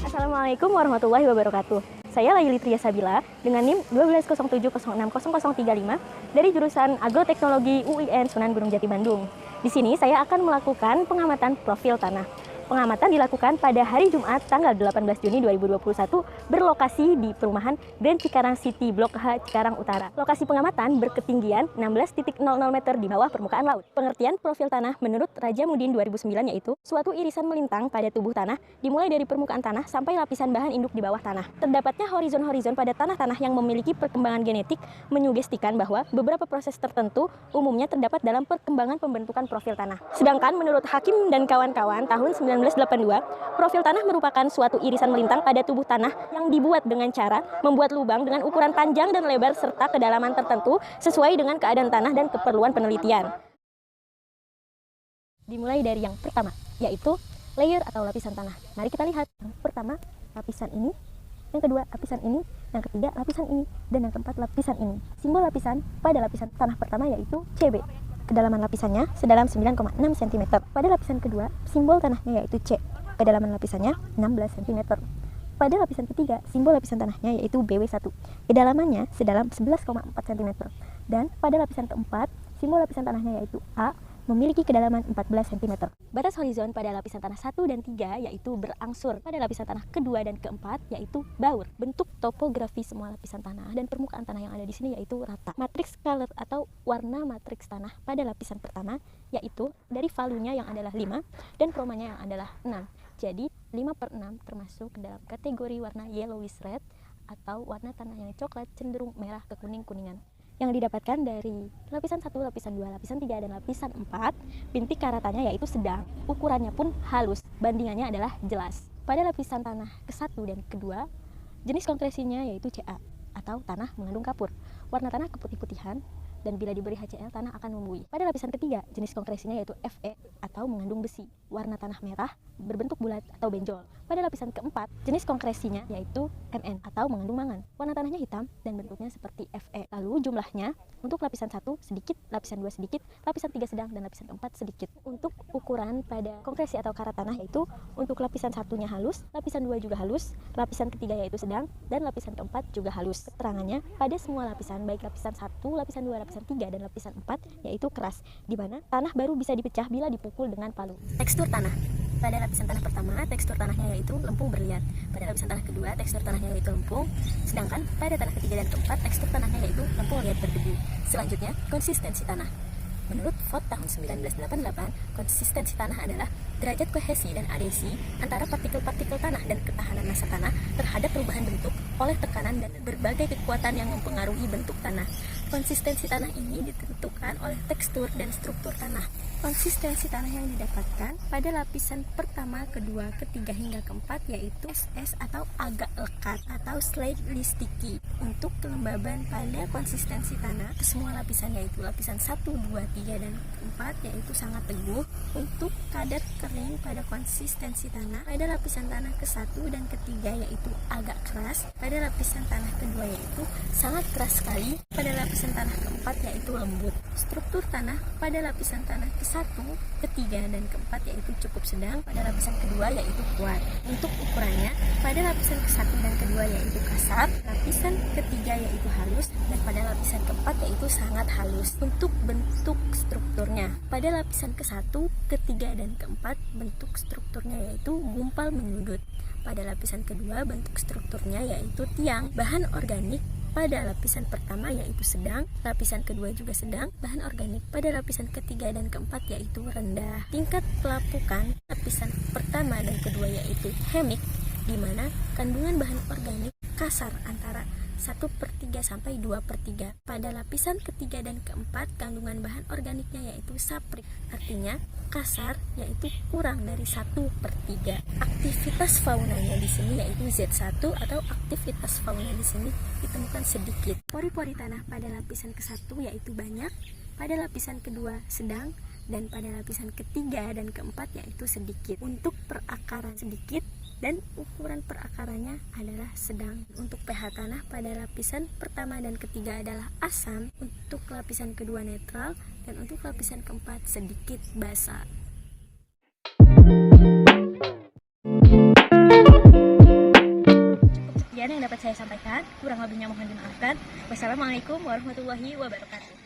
Assalamualaikum warahmatullahi wabarakatuh. Saya Layli Tria Sabila dengan NIM 120706035 dari jurusan Agroteknologi UIN Sunan Gunung Jati Bandung. Di sini saya akan melakukan pengamatan profil tanah. Pengamatan dilakukan pada hari Jumat tanggal 18 Juni 2021 berlokasi di perumahan Grand Cikarang City Blok H Cikarang Utara. Lokasi pengamatan berketinggian 16.00 meter di bawah permukaan laut. Pengertian profil tanah menurut Raja Mudin 2009 yaitu suatu irisan melintang pada tubuh tanah dimulai dari permukaan tanah sampai lapisan bahan induk di bawah tanah. Terdapatnya horizon-horizon pada tanah-tanah yang memiliki perkembangan genetik menyugestikan bahwa beberapa proses tertentu umumnya terdapat dalam perkembangan pembentukan profil tanah. Sedangkan menurut Hakim dan kawan-kawan tahun 1982, profil tanah merupakan suatu irisan melintang pada tubuh tanah yang dibuat dengan cara membuat lubang dengan ukuran panjang dan lebar serta kedalaman tertentu sesuai dengan keadaan tanah dan keperluan penelitian. Dimulai dari yang pertama, yaitu layer atau lapisan tanah. Mari kita lihat. Yang pertama, lapisan ini. Yang kedua, lapisan ini. Yang ketiga, lapisan ini. Dan yang keempat, lapisan ini. Simbol lapisan pada lapisan tanah pertama yaitu CB. Kedalaman lapisannya sedalam 9,6 cm. Pada lapisan kedua, simbol tanahnya yaitu C. Kedalaman lapisannya 16 cm. Pada lapisan ketiga, simbol lapisan tanahnya yaitu BW1. Kedalamannya sedalam 11,4 cm. Dan pada lapisan keempat, simbol lapisan tanahnya yaitu A, memiliki kedalaman 14 cm. Batas horizon pada lapisan tanah 1 dan 3 yaitu berangsur. Pada lapisan tanah kedua dan keempat yaitu baur. Bentuk topografi semua lapisan tanah dan permukaan tanah yang ada di sini yaitu rata. Matriks color atau warna matriks tanah pada lapisan pertama yaitu dari valuenya yang adalah 5 dan kromanya yang adalah 6. Jadi 5/6 termasuk dalam kategori warna yellowish red atau warna tanah yang coklat cenderung merah ke kuning-kuningan. Yang didapatkan dari lapisan 1, lapisan 2, lapisan 3, dan lapisan 4, bintik karatannya yaitu sedang, ukurannya pun halus, bandingannya adalah jelas. Pada lapisan tanah ke-1 dan ke-2, jenis konkresinya yaitu CA, atau tanah mengandung kapur. Warna tanah keputih-putihan, dan bila diberi HCl, tanah akan membuih. Pada lapisan ketiga, jenis konkresinya yaitu Fe, atau mengandung besi. Warna tanah merah, berbentuk bulat atau benjol. Pada lapisan keempat, jenis konkresinya yaitu Mn, atau mengandung mangan. Warna tanahnya hitam dan bentuknya seperti Fe. Lalu jumlahnya, untuk lapisan 1 sedikit, lapisan 2 sedikit, lapisan 3 sedang, dan lapisan 4 sedikit. Untuk ukuran pada konkresi atau karat tanah yaitu, untuk lapisan 1-nya halus, lapisan 2 juga halus, lapisan ketiga yaitu sedang, dan lapisan keempat juga halus. Keterangannya, pada semua lapisan, baik lapisan 1, lapisan 2, lapisan 3, dan lapisan 4, yaitu keras, di mana tanah baru bisa dipecah bila dipukul dengan palu. Tekstur tanah. Pada lapisan tanah pertama, tekstur tanahnya yaitu lempung berliat. Pada lapisan tanah kedua, tekstur tanahnya yaitu lempung. Sedangkan pada tanah ketiga dan keempat, tekstur tanahnya yaitu lempung liat berdebu. Selanjutnya, konsistensi tanah. Menurut VOT tahun 1988, konsistensi tanah adalah derajat kohesi dan adhesi antara partikel-partikel tanah dan ketahanan massa tanah terhadap perubahan bentuk oleh tekanan dan berbagai kekuatan yang mempengaruhi bentuk tanah. Konsistensi tanah ini ditentukan oleh tekstur dan struktur tanah. Konsistensi tanah yang didapatkan pada lapisan pertama, kedua, ketiga, hingga keempat yaitu S atau agak lekat atau slightly sticky. Untuk kelembaban pada konsistensi tanah, semua lapisan yaitu lapisan 1, 2, 3, dan 4 yaitu sangat teguh. Untuk kadar kering pada konsistensi tanah, pada lapisan tanah ke-1 dan ketiga yaitu agak keras, pada lapisan tanah kedua yaitu sangat keras sekali, pada lapisan tanah keempat yaitu lembut. Struktur tanah pada lapisan tanah ke-1, ketiga, dan keempat yaitu cukup sedang, pada lapisan kedua yaitu kuat. Untuk ukurannya, pada lapisan ke-1 dan kedua yaitu kasar, lapisan ketiga yaitu halus, dan pada lapisan keempat yaitu sangat halus. Untuk bentuk strukturnya, pada lapisan ke-1, ketiga, dan keempat bentuk strukturnya yaitu gumpal menyudut. Pada lapisan kedua bentuk strukturnya yaitu tiang. Bahan organik pada lapisan pertama yaitu sedang, lapisan kedua juga sedang. Bahan organik pada lapisan ketiga dan keempat yaitu rendah. Tingkat pelapukan lapisan pertama dan kedua yaitu hemik, di mana kandungan bahan organik kasar antara 1/3 sampai 2/3. Pada lapisan ketiga dan keempat, kandungan bahan organiknya yaitu saprik, artinya kasar, yaitu kurang dari 1/3. Aktivitas faunanya di sini yaitu Z1 atau aktivitas fauna di sini ditemukan sedikit. Pori-pori tanah pada lapisan ke-1 yaitu banyak, pada lapisan kedua sedang, dan pada lapisan ketiga dan keempat yaitu sedikit. Untuk perakaran sedikit dan ukuran perakarannya adalah sedang. Untuk pH tanah pada lapisan pertama dan ketiga adalah asam, untuk lapisan kedua netral, dan untuk lapisan keempat sedikit basa. saya sampaikan. Kurang lebihnya mohon dimaafkan. Wassalamualaikum warahmatullahi wabarakatuh.